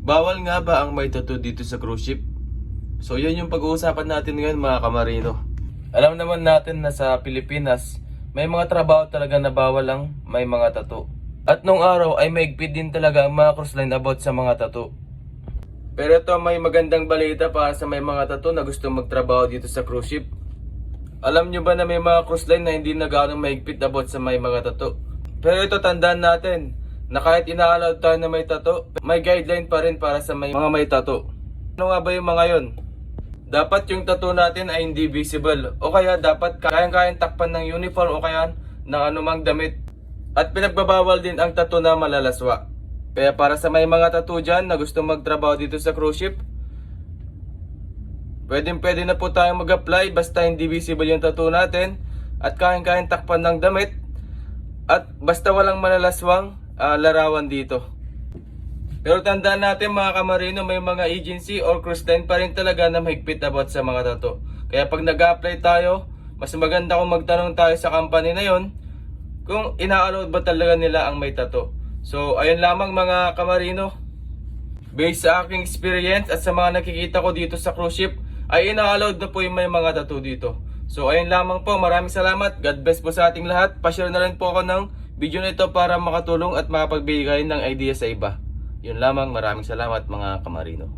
Bawal nga ba ang may tattoo dito sa cruise ship? So yan yung pag-uusapan natin ngayon mga kamarino. Alam naman natin na sa Pilipinas, may mga trabaho talaga na bawal ang may mga tattoo. At nung araw ay maigpit din talaga ang mga cruise line about sa mga tattoo. Pero ito may magandang balita para sa may mga tattoo na gusto magtrabaho dito sa cruise ship. Alam nyo ba na may mga cruise line na hindi na gaano maigpit about sa may mga tattoo? Pero ito tandaan natin na kahit ina-allow tayo na may tattoo, may guideline pa rin para sa may mga may tattoo. Ano nga ba yung mga yon? Dapat yung tattoo natin ay hindi visible o kaya dapat kayang-kayang takpan ng uniform o kaya ng anumang damit. At pinagbabawal din ang tattoo na malalaswa. Kaya para sa may mga tattoo dyan na gusto magtrabaho dito sa cruise ship, pwede na po tayong mag-apply basta hindi visible yung tattoo natin at kayang-kayang takpan ng damit at basta walang malalaswang larawan dito. Pero tandaan natin mga kamarino, may mga agency or cruise line pa rin talaga na mahigpit about sa mga tattoo. Kaya pag nag-apply tayo, mas maganda kung magtanong tayo sa company na yon kung ina-allow ba talaga nila ang may tattoo. So ayun lamang mga kamarino, based sa aking experience at sa mga nakikita ko dito sa cruise ship, ay ina-allowed na po yung may mga tattoo dito. So ayun lamang po, maraming salamat, God bless po sa ating lahat. Pa-share na rin po ako ng video na ito para makatulong at makapagbigay ng idea sa iba. Yun lamang, maraming salamat mga kamarino.